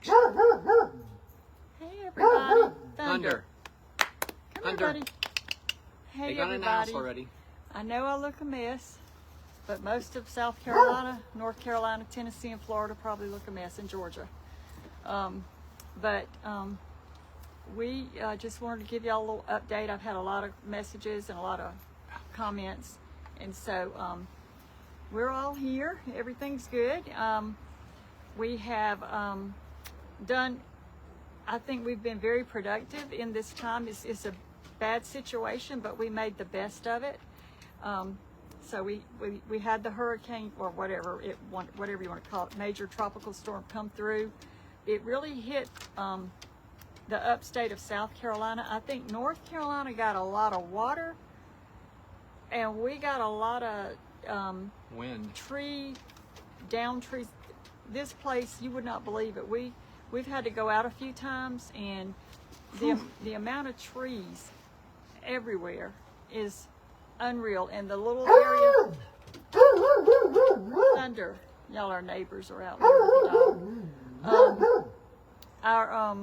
Hey everybody. Thunder. Come Thunder. here, buddy. Hey They got an house everybody. already. I know I look a mess, but most of South Carolina, North Carolina, Tennessee, and Florida probably look a mess, in Georgia. We just wanted to give y'all a little update. I've had a lot of messages and a lot of comments, and so we're all here. Everything's good. We have done, I think we've been very productive in this time. It's a bad situation, but we made the best of it. So we had the hurricane, or whatever you want to call it, major tropical storm come through. It really hit the upstate of South Carolina. I think North Carolina got a lot of water, and we got a lot of Wind. down trees. This place, you would not believe it. We've had to go out a few times, and the amount of trees everywhere is unreal. And the little area, Thunder, y'all our neighbors are out here. Our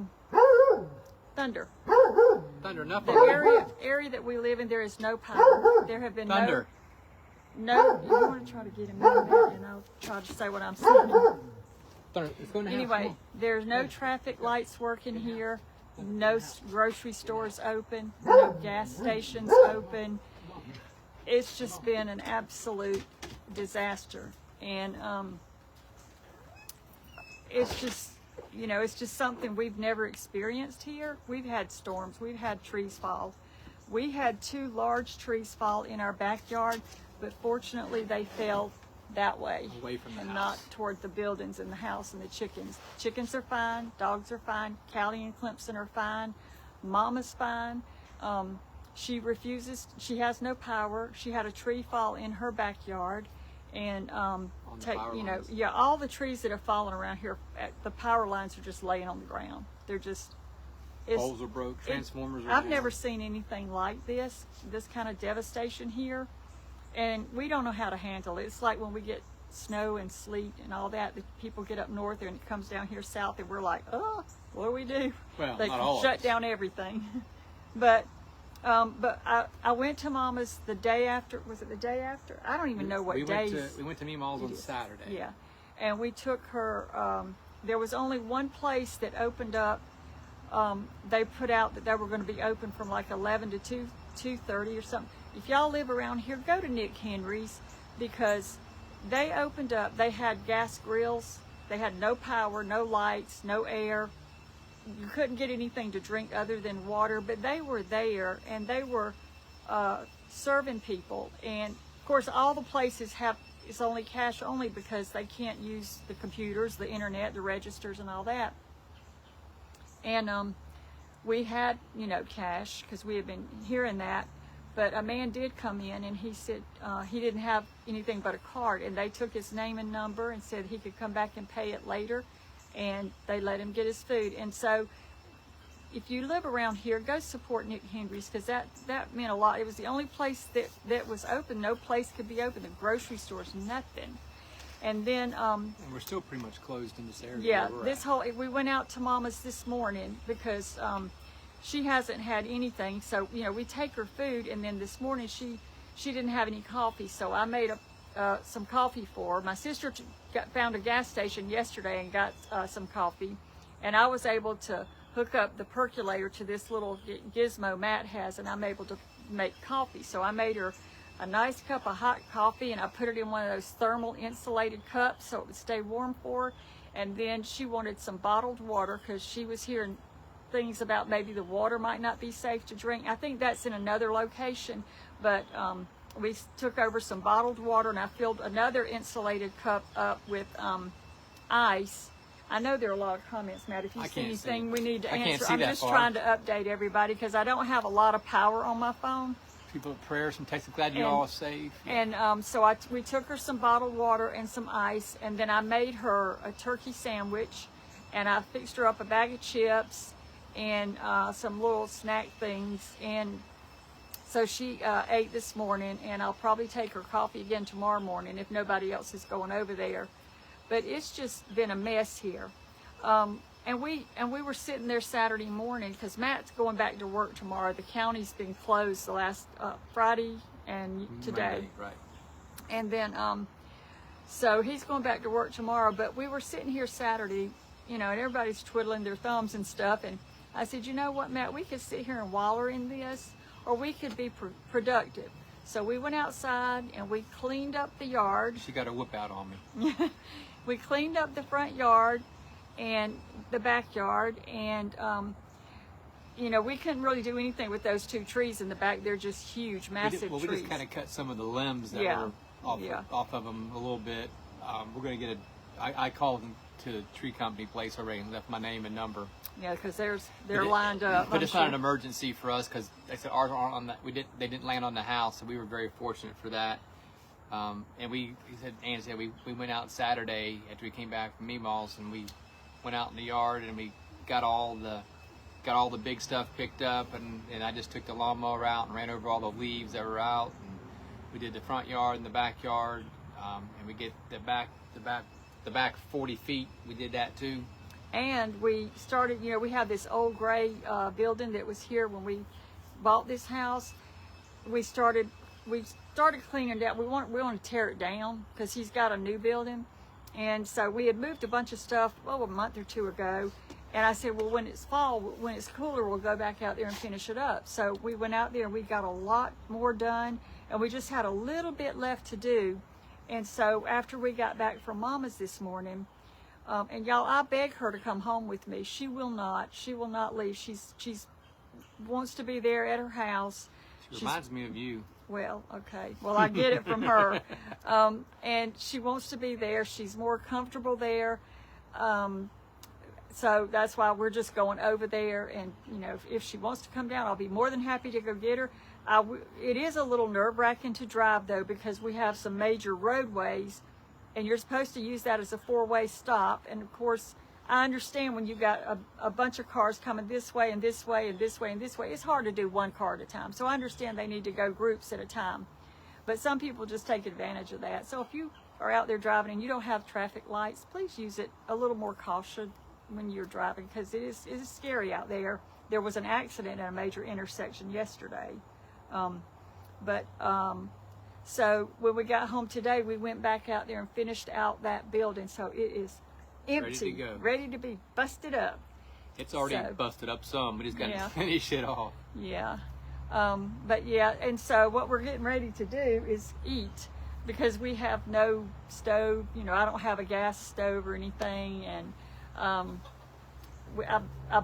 Thunder. Thunder, enough The of it. area that we live in, there is no power. There have been Thunder. no. You want to try to get him in there, and I'll try to say what I'm saying. Thunder, it's going to have Anyway, there's no traffic lights working here, no grocery stores open, no gas stations open. It's just been an absolute disaster, and it's just, it's just something we've never experienced here. We've had storms, we've had trees fall. We had 2 large trees fall in our backyard, but fortunately they fell that way, Away from the and house. not toward the buildings and the house and the chickens. Chickens are fine, dogs are fine, Callie and Clemson are fine, Mama's fine. She refuses, she has no power. She had a tree fall in her backyard, and the power lines. all the trees that have fallen around here, the power lines are just laying on the ground. They're just, Poles are broke, transformers are I've down. never seen anything like this kind of devastation here, and we don't know how to handle it. It's like when we get snow and sleet and all that, the people get up north and it comes down here south, and we're like, oh, what do we do? Well, They not all of shut us. down everything. But I went to Mama's the day after. Was it the day after? I don't even know what we days. we went to Meemaw's on Saturday. Yeah, and we took her. There was only one place that opened up. They put out that they were going to be open from like 11 to 2:30 or something. If y'all live around here, go to Nick Henry's, because they opened up. They had gas grills. They had no power, no lights, no air. You couldn't get anything to drink other than water, but they were there, and they were serving people. And of course, all the places it's only cash only, because they can't use the computers, the internet, the registers, and all that. And we had, cash, because we had been hearing that. But a man did come in, and he said he didn't have anything but a card, and they took his name and number and said he could come back and pay it later, and they let him get his food. And so if you live around here, go support Nick Henry's, because that meant a lot. It was the only place that was open. No place could be open. The grocery stores, nothing. And then And we're still pretty much closed in this area. yeah, where we're at. we went out to Mama's this morning, because she hasn't had anything. So we take her food, and then this morning she didn't have any coffee, so I made some coffee for her. My sister found a gas station yesterday and got some coffee, and I was able to hook up the percolator to this little gizmo Matt has, and I'm able to make coffee. So I made her a nice cup of hot coffee, and I put it in one of those thermal insulated cups so it would stay warm for her. And then she wanted some bottled water, because she was hearing things about maybe the water might not be safe to drink. I think that's in another location, but we took over some bottled water, and I filled another insulated cup up with ice. I know there are a lot of comments, Matt. If you I see can't see anything it. we need to I can't answer, see I'm that just far. trying to update everybody, because I don't have a lot of power on my phone. People at prayers from Texas, glad you And- all are safe. And so we took her some bottled water and some ice, and then I made her a turkey sandwich, and I fixed her up a bag of chips and some little snack things. And so she ate this morning, and I'll probably take her coffee again tomorrow morning if nobody else is going over there. But it's just been a mess here. And we were sitting there Saturday morning because Matt's going back to work tomorrow. The county's been closed the last Friday and today. Monday, right. And then, so he's going back to work tomorrow. But we were sitting here Saturday, you know, and everybody's twiddling their thumbs and stuff. And I said, you know what, Matt, we could sit here and waller in this, or we could be productive. So we went outside and we cleaned up the yard. She got a whoop out on me. We cleaned up the front yard and the backyard, and you know, we couldn't really do anything with those 2 trees in the back. They're just huge, massive trees. We just kind of cut some of the limbs that were off of them a little bit. We're going to get I called them to the tree company place already and left my name and number. Yeah, because they're lined up. But it's not an emergency for us because they said ours aren't on that. They didn't land on the house, so we were very fortunate for that. And Ann said we went out Saturday after we came back from Meemaw's, and we went out in the yard and we got all the big stuff picked up, and I just took the lawnmower out and ran over all the leaves that were out, and we did the front yard and the backyard, and we get the back 40 feet. We did that too. And we started, you know, we had this old gray building that was here when we bought this house. We started cleaning it out. We want to tear it down because he's got a new building. And so we had moved a bunch of stuff, a month or 2 ago. And I said, well, when it's fall, when it's cooler, we'll go back out there and finish it up. So we went out there and we got a lot more done. And we just had a little bit left to do. And so after we got back from Mama's this morning, and y'all, I beg her to come home with me. She will not. She will not leave. She's wants to be there at her house. She reminds me of you. Well, okay. Well, I get it from her. And she wants to be there. She's more comfortable there. So that's why we're just going over there. And, you know, if she wants to come down, I'll be more than happy to go get her. It is a little nerve-wracking to drive, though, because we have some major roadways, and you're supposed to use that as a 4-way stop. And, of course, I understand when you've got a bunch of cars coming this way and this way and this way and this way, it's hard to do one car at a time. So I understand they need to go groups at a time. But some people just take advantage of that. So if you are out there driving and you don't have traffic lights, please use it a little more caution when you're driving, because it is scary out there. There was an accident at a major intersection yesterday. So when we got home today, we went back out there and finished out that building. So it is empty, ready to be busted up. It's already busted up some. We just got to finish it off. Yeah. But yeah, and so what we're getting ready to do is eat, because we have no stove. You know, I don't have a gas stove or anything, and I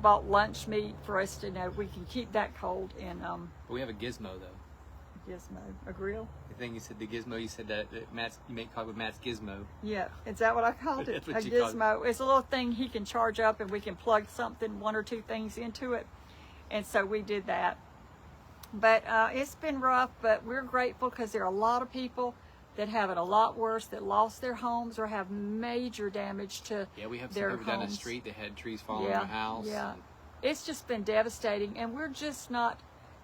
bought lunch meat for us to know we can keep that cold. And but we have a gizmo though. Gizmo, a grill. The thing you said, the gizmo. You said that you make call it Matt's gizmo. Yeah, is that what I called it? That's what a you called gizmo. It's a little thing he can charge up, and we can plug something, 1 or 2 things into it, and so we did that. But it's been rough, but we're grateful because there are a lot of people that have it a lot worse, that lost their homes or have major damage to their homes. Yeah, we have some over down the street that had trees falling on the house. Yeah, it's just been devastating, and we're just not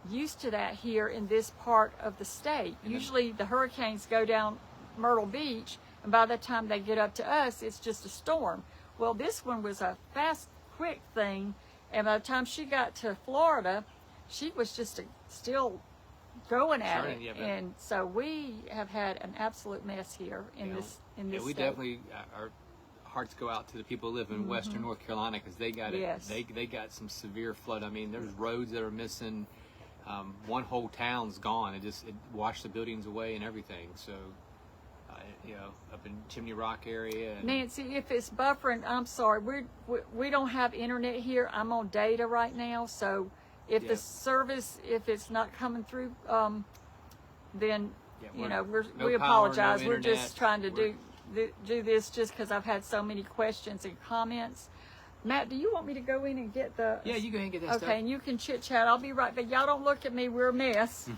used to that here in this part of the state. Usually the hurricanes go down Myrtle Beach, and by the time they get up to us, it's just a storm. Well, this one was a fast, quick thing, and by the time she got to Florida, she was just still going at it. Yeah, and so we have had an absolute mess here in this we state. Definitely our hearts go out to the people who live in Western North Carolina, because they got they got some severe flood. I mean, there's roads that are missing. One whole town's gone. It washed the buildings away and everything. So, up in Chimney Rock area. And Nancy, if it's buffering, I'm sorry. We don't have internet here. I'm on data right now, so if the service, if it's not coming through, then we apologize. No we're just trying to do this just because I've had so many questions and comments. Matt, do you want me to go in and get the... Yeah, you go ahead and get that stuff. Okay, and you can chit-chat. I'll be right back. Y'all don't look at me. We're a mess.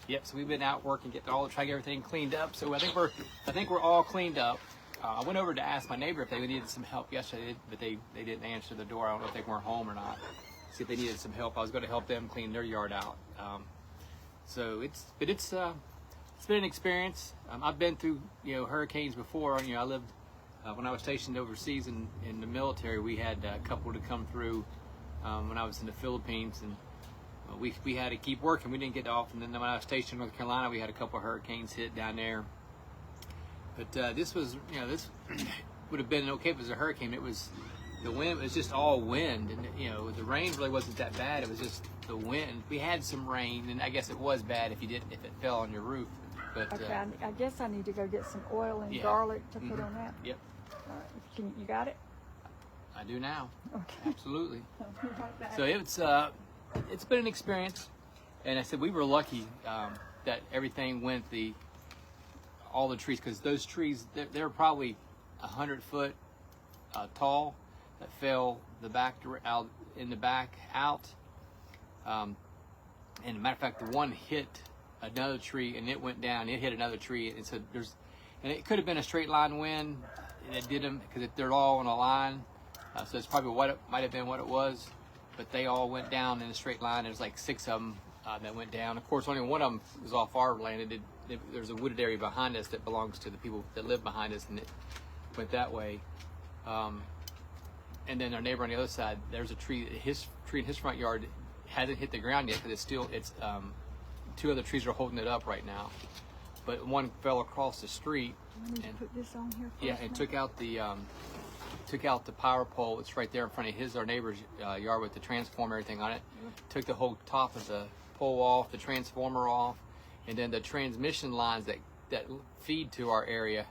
Yep, so we've been out working, trying to get everything cleaned up. So I think we're all cleaned up. I went over to ask my neighbor if they needed some help yesterday, but they didn't answer the door. I don't know if they weren't home or not. See if they needed some help. I was going to help them clean their yard out. So it's been an experience. I've been through hurricanes before. I lived when I was stationed overseas in the military, we had a couple to come through when I was in the Philippines, and we had to keep working. We didn't get off, and then when I was stationed in North Carolina, we had a couple of hurricanes hit down there. But this was, this would have been okay if it was a hurricane. It was the wind. It was just all wind, and the rain really wasn't that bad. It was just the wind. We had some rain, and I guess it was bad if it fell on your roof. But Okay, I guess I need to go get some oil and Yeah. garlic to put on that. Yep, All right, you got it? I do now. Okay. Absolutely. I'll be right back. So it's been an experience, and I said we were lucky that everything went all the trees, because those trees they're probably 100 foot tall that fell out in the back out. And as a matter of fact, the one hit another tree and it went down. It hit another tree, and so and it could have been a straight line wind. And it didn't, because they're all on a line. So it's probably what it might have been what it was, but they all went down in a straight line. There's like 6 of them that went down. Of course, only one of them was off our land. There's a wooded area behind us that belongs to the people that live behind us, and it went that way. And then our neighbor on the other side, there's a tree. His tree in his front yard hasn't hit the ground yet, because it's 2 other trees are holding it up right now. But one fell across the street. I need to put this on here first. Yeah, and took out the power pole. It's right there in front of our neighbor's yard with the transformer, everything on it. Took the whole top of the pole off, the transformer off, and then the transmission lines that feed to our area,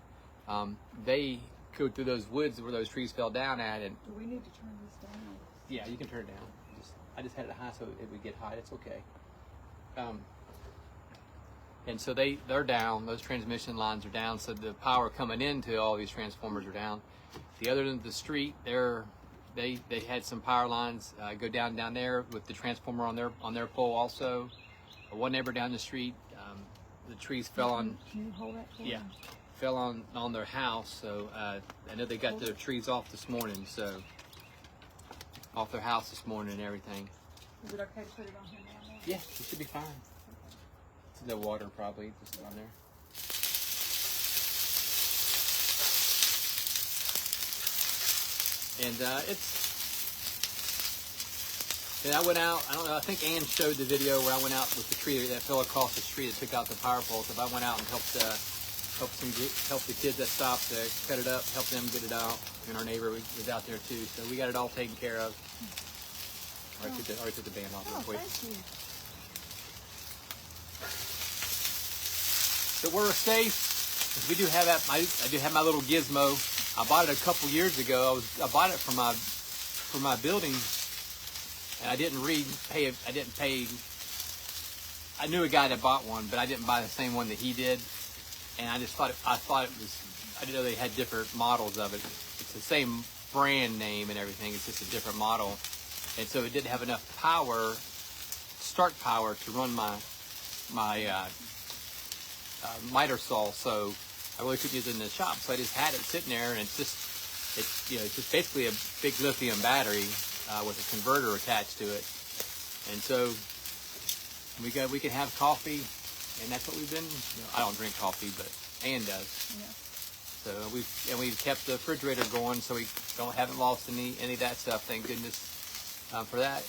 they go through those woods where those trees fell down at. And Do we need to turn this down? yeah, you can turn it down. I just had it high so it would get high. It's okay. And so they're down. Those transmission lines are down. So the power coming into all these transformers are down. The other end of the street, they had some power lines go down there with the transformer on their pole also. One neighbor down the street, the trees fell on. Can you hold that for Yeah, me? fell on their house. So I know they got their trees off this morning. So off their house this morning and everything. Is it okay to put it on here now? Yeah, it should be fine. It's no water probably just on there. And and I went out, I don't know, I think Ann showed the video where I went out with the tree that fell across the street that took out the power poles. But I went out and helped the kids that stopped to cut it up, help them get it out. And our neighbor was out there too. So we got it all taken care of. I already took the band off real Oh, quick. thank you. So we're safe. We do have that. I do have my little gizmo. I bought it a couple years ago. I bought it for my building, and I didn't pay. I didn't pay. I knew a guy that bought one, but I didn't buy the same one that he did. And I just thought it was. I didn't know they had different models of it. It's the same brand name and everything. It's just a different model, and so it didn't have enough start power to run my miter saw, so I really couldn't use it in the shop. So I just had it sitting there, and it's just basically a big lithium battery with a converter attached to it. And so we can have coffee, and that's what we've been. I don't drink coffee, but Ann does. Yeah. So we've kept the refrigerator going, so we haven't lost any of that stuff. Thank goodness for that.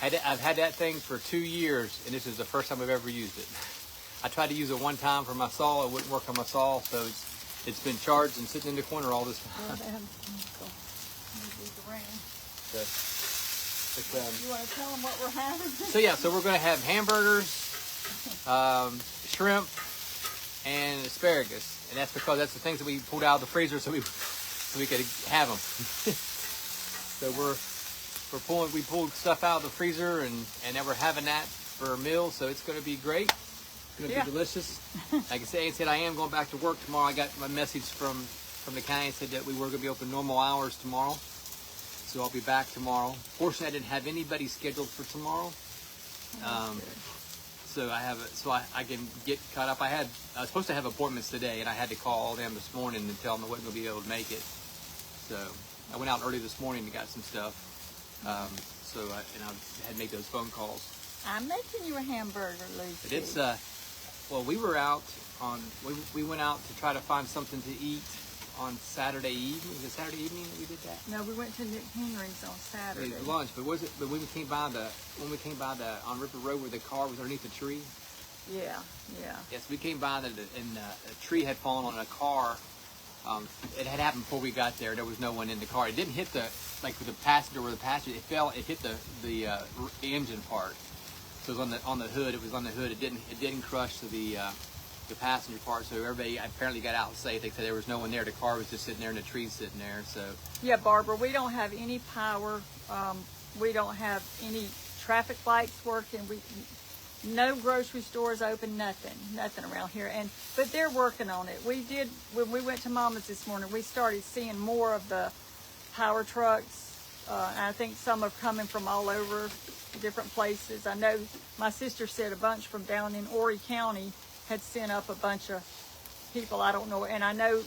I've had that thing for 2 years, and this is the first time I've ever used it. I tried to use it one time for my saw. It wouldn't work on my saw, so it's been charged and sitting in the corner all this Well, time. they have the rain. So, You want to tell them what we're having? so we're going to have hamburgers, shrimp, and asparagus, and that's because that's the things that we pulled out of the freezer so we could have them. So we pulled stuff out of the freezer, and now we're having that for a meal. So it's going to be great. It's going to be delicious. Like I said, I am going back to work tomorrow. I got my message from the county, said that we were going to be open normal hours tomorrow. So I'll be back tomorrow. Fortunately, I didn't have anybody scheduled for tomorrow. So I can get caught up. I was supposed to have appointments today, and I had to call them this morning and tell them I wasn't going to be able to make it. So I went out early this morning and got some stuff. I had made those phone calls. I'm making you a hamburger, Lucy. But it's we were out we went out to try to find something to eat on Saturday evening. Was it Saturday evening that we did that? No, we went to Nick Henry's on Saturday. It was lunch, but when we came by the on River Road where the car was underneath the tree? Yeah, yeah. Yes, we came by and a tree had fallen on a car. It had happened before we got there. There was no one in the car. It didn't hit the passenger where the passenger. It fell. It hit the engine part. So it was on the hood. It was on the hood. It didn't crush to the passenger part. So everybody apparently got out safe. They said there was no one there. The car was just sitting there and the tree's sitting there. So Yeah, Barbara, we don't have any power. We don't have any traffic lights working. No grocery stores open, nothing around here. But they're working on it. We did, when we went to Mama's this morning, we started seeing more of the power trucks. And I think some are coming from all over different places. I know my sister said a bunch from down in Horry County had sent up a bunch of people. I don't know. And I know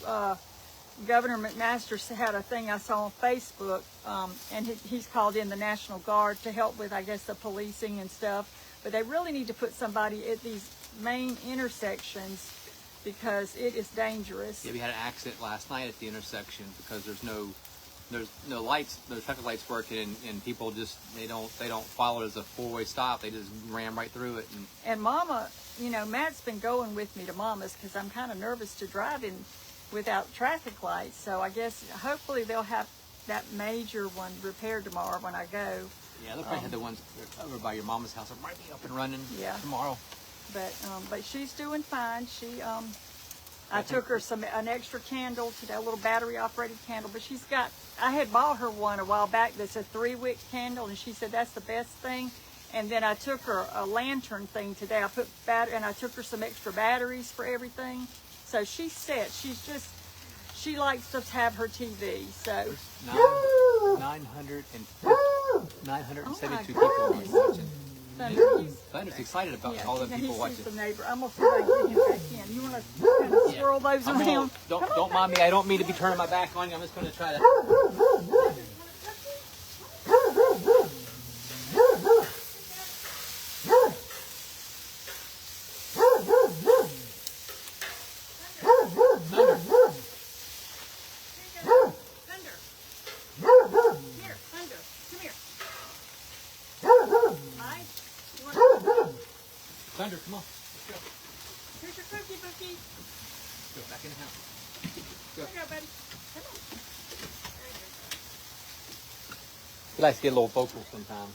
Governor McMaster had a thing I saw on Facebook, and he's called in the National Guard to help with, I guess, the policing and stuff. But they really need to put somebody at these main intersections because it is dangerous. yeah, we had an accident last night at the intersection because there's no lights, no traffic lights working, and people just they don't follow it as a four-way stop. They just ram right through it. And Mama, Matt's been going with me to Mama's because I'm kind of nervous to drive in without traffic lights. So I guess hopefully they'll have that major one repaired tomorrow when I go. Yeah, they'll probably have the ones over by your mama's house. It might be up and running tomorrow. But she's doing fine. I took her an extra candle today, a little battery operated candle. But I had bought her one a while back that's a 3-wick candle, and she said that's the best thing. And then I took her a lantern thing today. And I took her some extra batteries for everything. So she's set. She likes to have her TV. So 972 people watching. Thunder's excited about all the people watching. The neighbor. I'm gonna see if I can get him back in. You want to kind of swirl those around? Don't mind me. I don't mean to be turning my back on you. I'm just going to try to. Thunder, come on. Let's go. Here's your cookie, Bookie. Go back in the house. Go. Here you go, buddy. Come on. He likes to get a little vocal sometimes.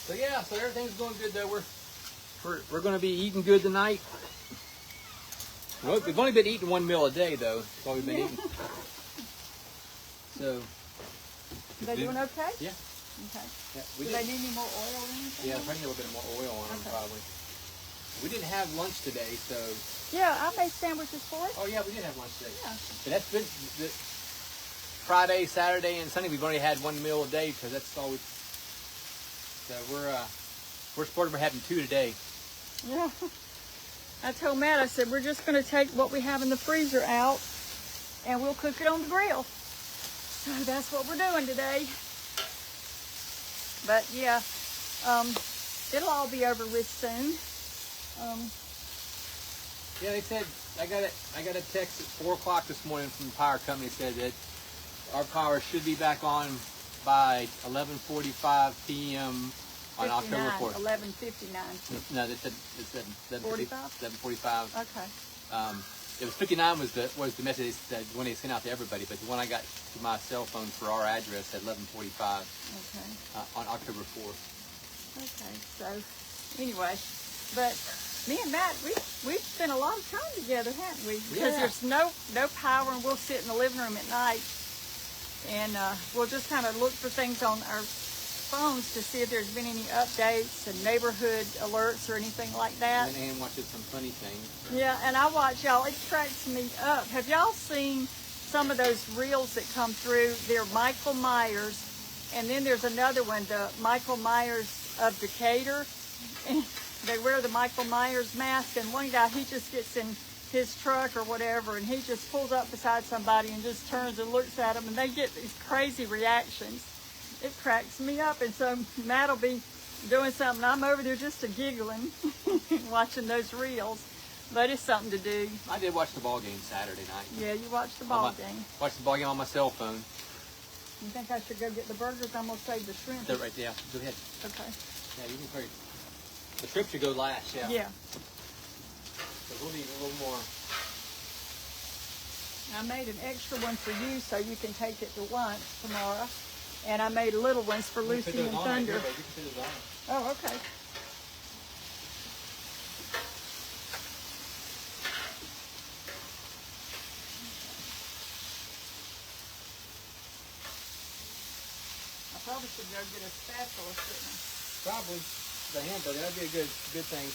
So yeah, so everything's going good though. We're going to be eating good tonight. We've only been eating one meal a day though. That's all we've been eating. So. They doing okay? Yeah. Okay. Yeah, Do they need any more oil or anything? Yeah, probably a little bit more oil on them probably. We didn't have lunch today, so. Yeah, I made sandwiches for it. Oh yeah, we did have lunch today. Yeah. But that's been Friday, Saturday, and Sunday. We've only had one meal a day because that's all we. So we're sporting. We're having 2 today. Yeah. I told Matt, I said we're just going to take what we have in the freezer out, and we'll cook it on the grill. So that's what we're doing today. But yeah, it'll all be over with soon. Yeah, they said I got a text at 4 o'clock this morning from the power company. Said that our power should be back on by 11:45 p.m. on October 4th. 11:59. No, they said 7:45. Okay. It was 59 was the message that when they sent out to everybody, but the one I got to my cell phone for our address said 11:45. Okay. On October 4th. Okay. So anyway, but me and Matt, we've spent a lot of time together, haven't we? Because there's no power, and we'll sit in the living room at night, and we'll just kind of look for things on our phones to see if there's been any updates and neighborhood alerts or anything like that. And Ann watches some funny things. Yeah, and I watch y'all. It cracks me up. Have y'all seen some of those reels that come through? They're Michael Myers, and then there's another one, the Michael Myers of Decatur. And they wear the Michael Myers mask, and one guy, he just gets in his truck or whatever, and he just pulls up beside somebody and just turns and looks at them, and they get these crazy reactions. It cracks me up. And so Matt will be doing something. I'm over there just a giggling, watching those reels. But it's something to do. I did watch the ball game Saturday night. Yeah, you watched the ball game. Watched the ball game on my cell phone. You think I should go get the burgers? I'm gonna save the shrimp. They're right there. Go ahead. Okay. Yeah, you can hurry. The shrimp should go last. Yeah. Yeah. So we'll need a little more. I made an extra one for you so you can take it to lunch tomorrow. And I made little ones for Lucy and Thunder. Oh, okay. I probably should go get a spatula, shouldn't I? Probably the hamburger. That'd be a good thing.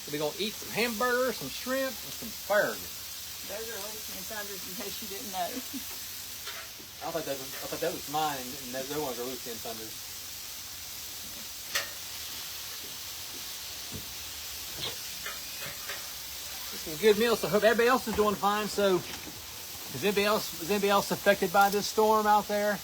So we're gonna eat some hamburger, some shrimp, and some burgers. Those are Lucy and Thunder's in case you didn't know. I thought that was mine, and those ones are Lucy and Thunder's. Some good meals. So I hope everybody else is doing fine. So, is anybody else affected by this storm out there?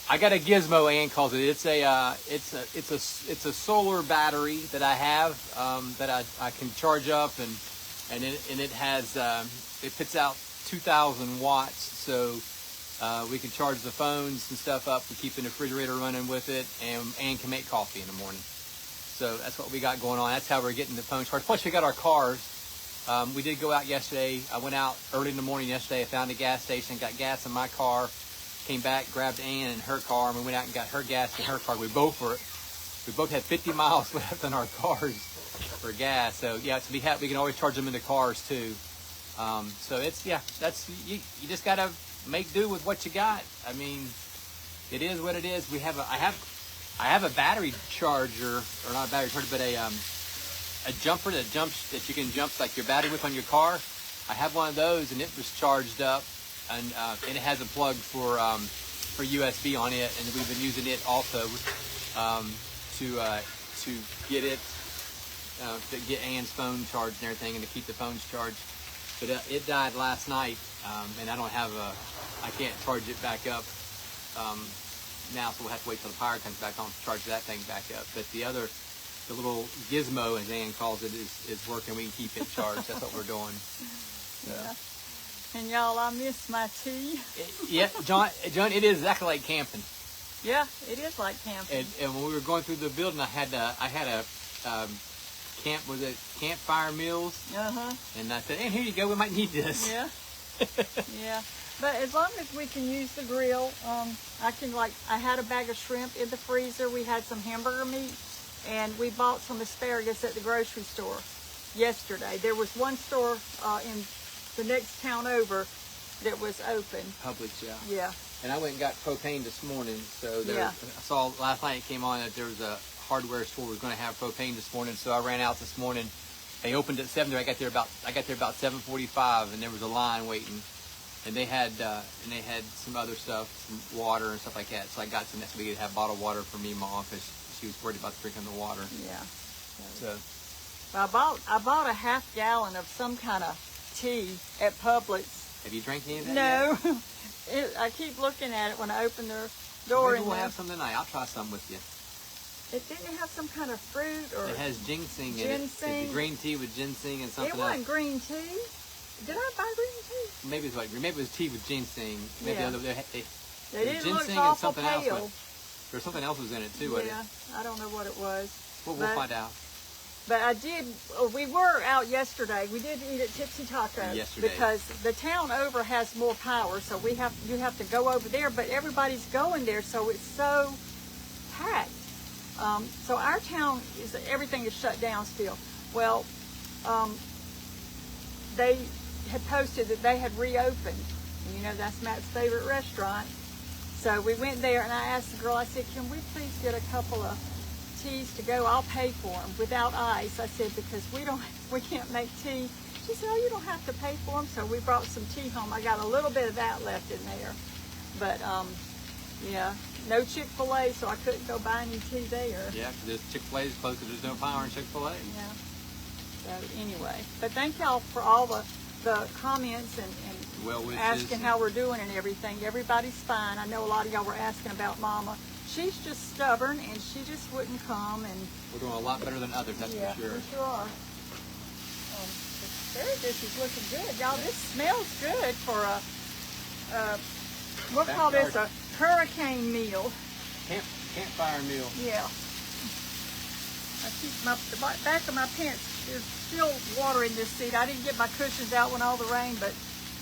I got a gizmo, Ann calls it. It's a solar battery that I have that I can charge up, and it has it puts out 2,000 watts, so we can charge the phones and stuff up and keep the refrigerator running with it, and can make coffee in the morning. So that's what we got going on. That's how we're getting the phone charged. Plus, we got our cars. We did go out yesterday. I went out early in the morning yesterday. I found a gas station, got gas in my car. Came back, grabbed Ann in her car, and we went out and got her gas in her car. We both had 50 miles left in our cars for gas. So yeah, so we can always charge them in the cars too. So it's that's you just gotta make do with what you got. I mean, it is what it is. I have a battery charger, or not a battery charger, but a jumper that you can jump like your battery with on your car. I have one of those, and it was charged up. And it has a plug for USB on it, and we've been using it also to get Ann's phone charged and everything, and to keep the phones charged. But it died last night, and I can't charge it back up now, so we'll have to wait till the power comes back on to charge that thing back up. But the little gizmo, as Ann calls it, is working. We can keep it charged. That's what we're doing. So. Yeah. And y'all, I miss my tea. Yeah, John, it is exactly like camping. Yeah, it is like camping. And when we were going through the building, I had a campfire meals. And I said, "And here you go. We might need this." Yeah. Yeah. But as long as we can use the grill, I had a bag of shrimp in the freezer. We had some hamburger meat, and we bought some asparagus at the grocery store yesterday. There was one store in the next town over that was open. Publix, yeah. Yeah. And I went and got propane this morning. So Yeah. I saw last night it came on that there was a hardware store was going to have propane this morning. So I ran out this morning. They opened at 7. I got there about 7:45, and there was a line waiting. And they had some other stuff, some water and stuff like that. So I got some next week to have bottled water for me, Mom, because she was worried about drinking the water. Yeah. So I bought a half gallon of some kind of tea at Publix. have you drank any of that No. yet? I keep looking at it when I open the door. Maybe we'll have some tonight. I'll try some with you. It didn't have some kind of fruit or. It has ginseng in it. Ginseng? It's green tea with ginseng and something It else. wasn't green tea. Did I buy green tea? Maybe it was tea with ginseng. Maybe Yeah. they They didn't look ginseng and awful something else. pale. There's something else was in it too. Yeah, I don't know what it was. We'll But- find out. But we were out yesterday. We did eat at Tipsy Taco. Yesterday. Because the town over has more power, so you have to go over there, but everybody's going there, so it's so packed. So our town, everything is shut down still. Well, they had posted that they had reopened. And you know, that's Matt's favorite restaurant. So we went there, and I asked the girl, I said, "Can we please get a couple of teas to go? I'll pay for them without ice." I said, "Because we can't make tea." She said, "Oh, you don't have to pay for them." So we brought some tea home. I got a little bit of that left in there, but yeah, no Chick-fil-A, so I couldn't go buy any tea there. Yeah, because Chick-fil-A is closed. There's no power in Chick-fil-A. Yeah. So anyway, but thank y'all for all the comments and Well wishes. asking how we're doing and everything. Everybody's fine. I know a lot of y'all were asking about Mama. She's just stubborn, and she just wouldn't come. And We're doing a lot better than others, that's yeah, for sure. we sure are. The asparagus is looking good, y'all. This smells good for a we'll call this a hurricane meal. Campfire meal. Yeah. I keep the back of my pants. There's still water in this seat. I didn't get my cushions out when all the rain, but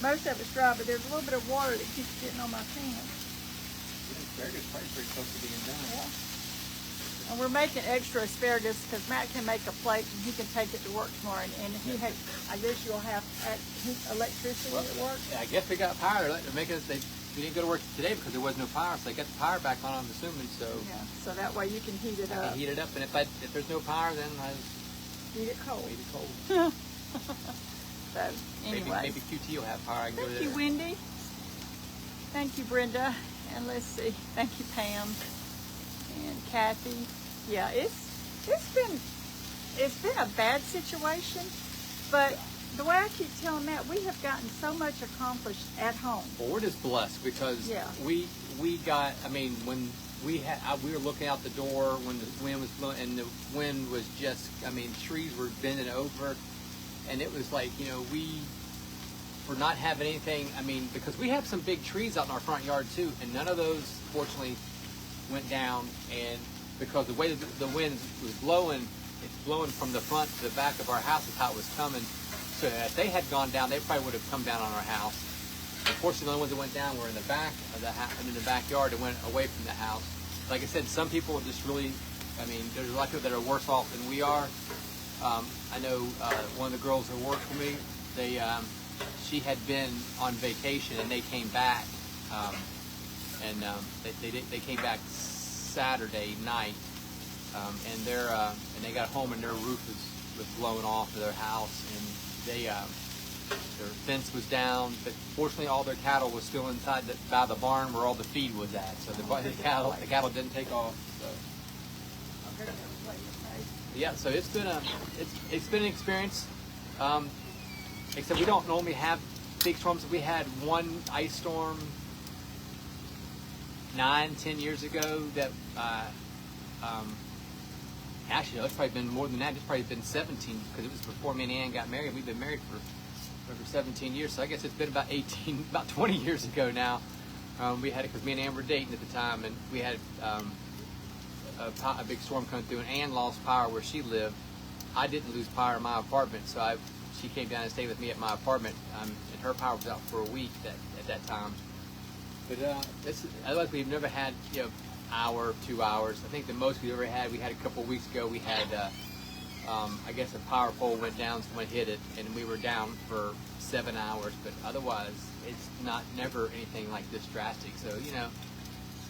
most of it's dry. But there's a little bit of water that keeps getting on my pants. Asparagus is probably pretty close to being done. Yeah. And we're making extra asparagus because Matt can make a plate and he can take it to work tomorrow. And he had, I guess you'll have electricity at work. Yeah, I guess we got power. They're making us. We didn't go to work today because there was no power, so they got the power back on. I'm assuming so. Yeah. So that way you can heat it I up. can heat it up, and if there's no power, then I Heat it cold. eat it cold. So anyway. Maybe QT will have power. I can go Thank there. you, Wendy. Thank you, Brenda. And let's see. Thank you, Pam and Kathy. Yeah, it's been a bad situation, but the way I keep telling Matt, we have gotten so much accomplished at home. Well, we're just blessed because Yeah. we got. I mean, when we were looking out the door when the wind was blowing, and the wind was just. I mean, trees were bending over, and it was like we were not having anything. I mean, because we have some big trees out in our front yard too, and none of those fortunately went down. And because the way the wind was blowing, it's blowing from the front to the back of our house is how it was coming. So if they had gone down, they probably would have come down on our house. Unfortunately, the only ones that went down were in the back of the house, in the backyard, and went away from the house. Like I said, some people are just really. I mean, there's a lot of people that are worse off than we are. I know one of the girls that worked for me. She had been on vacation and they came back, they came back Saturday night, and they got home and their roof was blown off of their house, and their fence was down, but fortunately all their cattle was still inside by the barn where all the feed was at, so the cattle didn't take off. So. Yeah, so it's been an experience. Except we don't normally have big storms. We had one ice storm 9-10 years ago that actually it's probably been more than that. It's probably been 17 because it was before me and Ann got married. We've been married for over 17 years, so I guess it's been about 20 years ago now. We had it because me and Ann were dating at the time, and we had a big storm come through, and Ann lost power where she lived. I didn't lose power in my apartment, so she came down and stayed with me at my apartment, and her power was out for a week at that time. But otherwise, we've never had hour, 2 hours. I think the most we ever had, we had a couple of weeks ago. We had, I guess, a power pole went down, someone hit it, and we were down for 7 hours. But otherwise, it's never anything like this drastic. So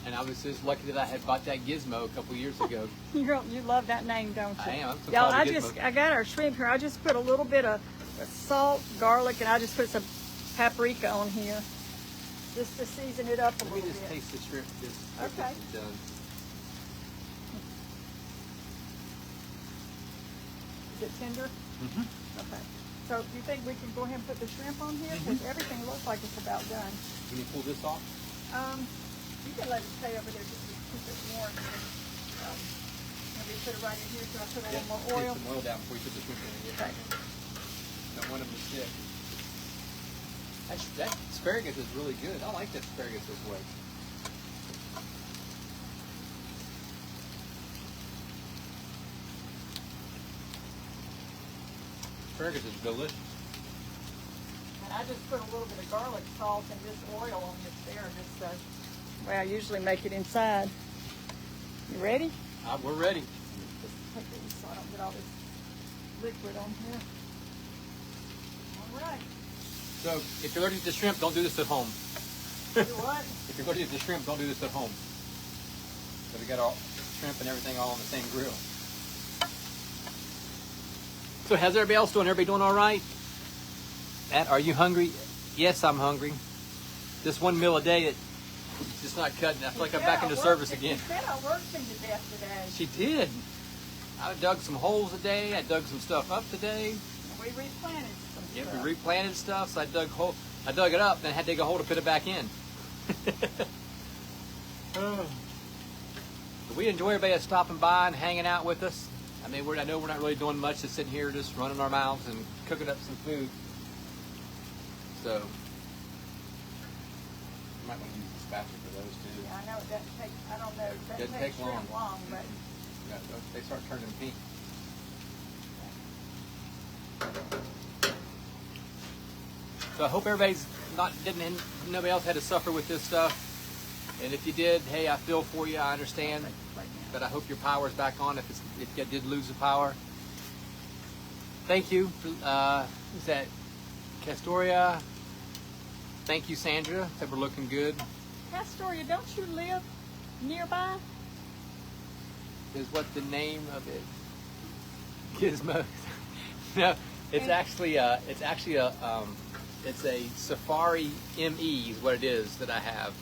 and I was just lucky that I had bought that Gizmo a couple years ago. You love that name, don't you? I am. I'm so Y'all, proud of Gizmo. I got our shrimp here. I just put a little bit of salt, garlic, and I just put some paprika on here, just to season it up a Let me little just bit. taste the shrimp. Okay. This is done. Is it tender? Mm-hmm. Okay. So you think we can go ahead and put the shrimp on here? Because everything looks like it's about done. Can you pull this off? You can let it stay over there just to keep it warm. And maybe put it right in here so I put a little more oil. Get some oil down before you put the shrimp in. Okay. Don't want them to stick. That asparagus is really good. I like that asparagus this way. Asparagus is delicious. And I just put a little bit of garlic salt and this oil on this asparagus. So, well, I usually make it inside. You ready? We're ready. Just take these so I don't get all this liquid on here. All right. So, if you're allergic to shrimp, don't do this at home. Do what? If you're allergic to shrimp, don't do this at home. So we got all shrimp and everything all on the same grill. So how's everybody else doing? Everybody doing all right? Matt, are you hungry? Yes, I'm hungry. Just one meal a day, it's just not cutting. I feel like I'm back into service again. She said I worked him to death today. She did. I dug some holes today. I dug some stuff up today. We replanted some Yeah, stuff. we replanted stuff. So I dug holes. I dug it up, then I had to dig a hole to put it back in. But we enjoy everybody that's stopping by and hanging out with us. I mean, I know we're not really doing much, just sitting here, just running our mouths and cooking up some food. So, you might want to use the spatula for those too. Yeah, I know it doesn't take, I don't know, it Doesn't doesn't take take shrimp long, but Yeah, they start turning pink. So I hope everybody's nobody else had to suffer with this stuff. And if you did, hey, I feel for you, I understand. right now. But I hope your power's back on if you did lose the power. Thank you. Is that Castoria? Thank you, Sandra. Said we're looking good. Astoria, don't you live nearby? Is what the name of it? Gizmo. No, it's actually a Safari ME is what it is that I have.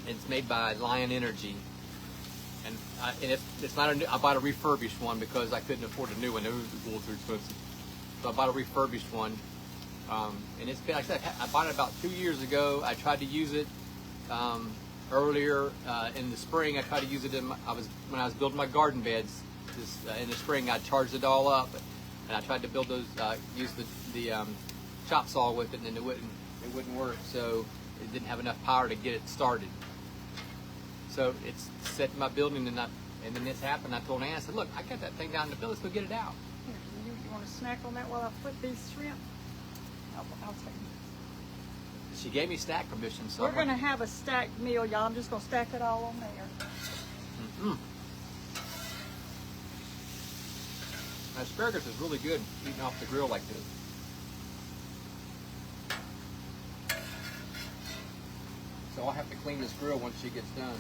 It's made by Lion Energy, and it's not a new. I bought a refurbished one because I couldn't afford a new one. It was a little too expensive, so I bought a refurbished one. And it's been, like I said, I bought it about 2 years ago. I tried to use it earlier in the spring. I tried to use it when I was building my garden beds. In the spring, I charged it all up, and I tried to build those, use the chop saw with it, and it wouldn't work. So it didn't have enough power to get it started. So it's set in my building, and then this happened. I told Ann, I said, "Look, I got that thing down in the building. Let's go get it out." Here, you want to snack on that while I flip these shrimp? I'll take them. She gave me snack permission, so We're going to have a stacked meal, y'all. I'm just going to stack it all on there. Asparagus is really good eating off the grill like this. So I'll have to clean this grill once she gets done.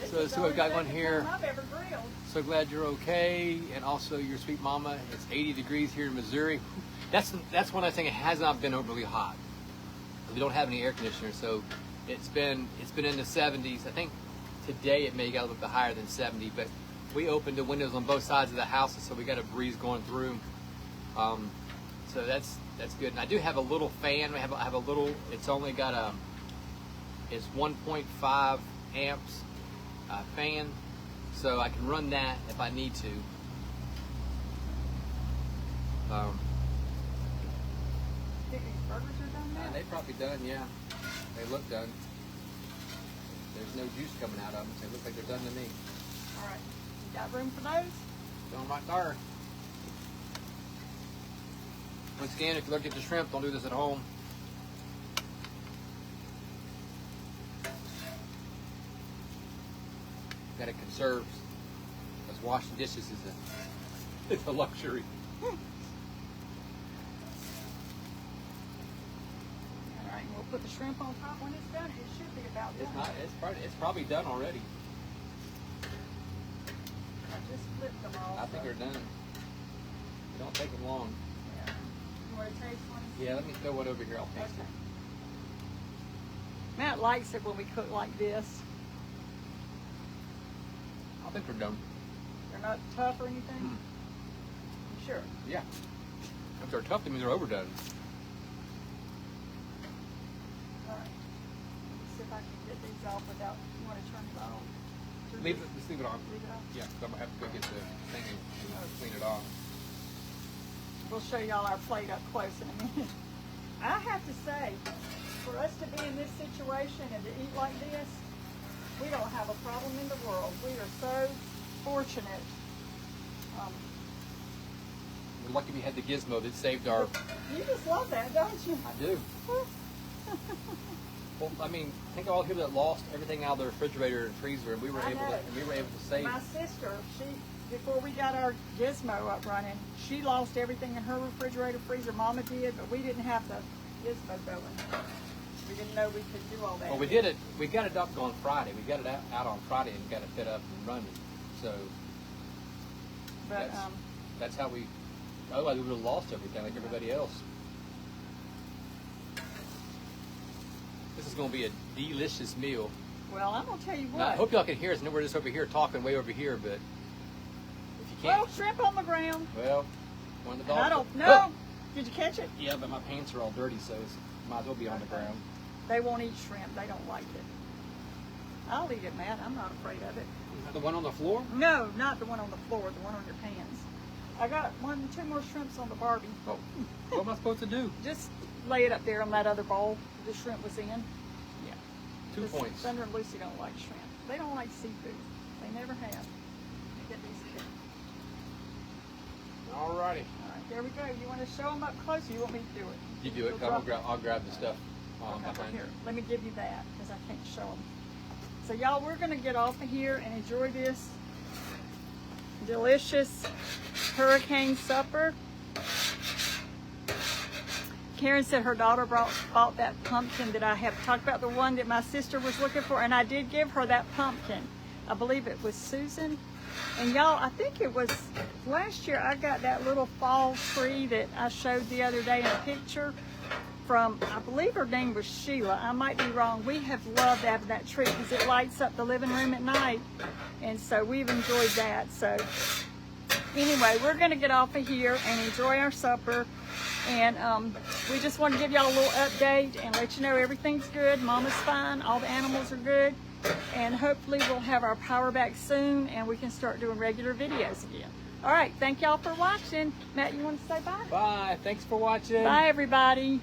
This is we've got the one second here. time I've ever grilled. So glad you're okay, and also your sweet mama. It's 80 degrees here in Missouri. That's one I think it has not been overly hot. We don't have any air conditioner, so it's been in the 70s. I think today it may get a little bit higher than 70, but we opened the windows on both sides of the house, so we got a breeze going through. So that's good. And I do have a little fan. I have a little. It's only got it's 1.5 amps fan, so I can run that if I need to. Think these burgers are done now? They probably done, yeah. They look done. There's no juice coming out of them. They look like they're done to me. All right. You got room for those? Going right there. Once again, if you're looking at the shrimp, don't do this at home. Got it conserves. Because washing dishes is it's a luxury. All right, and we'll put the shrimp on top when it's done. It should be about done. It's probably done already. I just flipped them all. I think they're done. They don't take them long. Yeah. You want to taste one? Yeah, let me throw one over here. I'll taste Okay. it. Matt likes it when we cook like this. I think they're done. They're not tough or anything? Mm. You sure? Yeah. If they're tough, that means they're overdone. All right. Let me see if I can get these off without, you want to turn it off? Let's leave it on. Leave it off? Yeah, because I'm going to have to go get the thing and clean it off. We'll show y'all our plate up close in a minute. I have to say, for us to be in this situation and to eat like this, we don't have a problem in the world. We are so fortunate. We're lucky we had the gizmo that saved our... You just love that, don't you? I do. Well, I mean, think of all the people that lost everything out of the refrigerator and freezer, and we were I able know. to save. My sister, before we got our gizmo up running, she lost everything in her refrigerator, freezer. Mama did, but we didn't have the gizmo going. We didn't know we could do all that. Well, we did it. We got it up on Friday. We got it out on Friday and got it fit up and running. So But that's how we. Otherwise, we would have lost everything like everybody else. This is going to be a delicious meal. well, I'm gonna tell you what. Now, I hope y'all can hear us. I know we're just over here talking way over here, but if you can't, Well, shrimp on the ground. well, one of the dogs. And I don't Oh! know. Did you catch it? Yeah, but my pants are all dirty, so it might as well be on the ground. They won't eat shrimp. They don't like it. I'll eat it, Matt. I'm not afraid of it. The one on the floor? No, not the one on the floor. The one on your pants. I got 2 more shrimps on the Barbie. Oh, what am I supposed to do? Just lay it up there on that other bowl the shrimp was in. Yeah. 2 'Cause points. Thunder and Lucy don't like shrimp. They don't like seafood. They never have. They get these here. Alrighty. All right, there we go. You want to show them up close, or you want me to do it? You do it. You'll drop I'll grab the stuff Okay, behind here, you. let me give you that because I can't show them. So y'all, we're gonna get off of here and enjoy this delicious hurricane supper. Karen said her daughter bought that pumpkin that I have talked about, the one that my sister was looking for, and I did give her that pumpkin. I believe it was Susan. And y'all, I think it was last year I got that little fall tree that I showed the other day in a picture from, I believe her name was Sheila. I might be wrong. We have loved having that tree because it lights up the living room at night. And so we've enjoyed that. So anyway, we're going to get off of here and enjoy our supper. And we just want to give y'all a little update and let you know everything's good. Mama's fine. All the animals are good. And hopefully we'll have our power back soon and we can start doing regular videos again. All right. Thank y'all for watching. Matt, you want to say bye? Bye. Thanks for watching. Bye, everybody.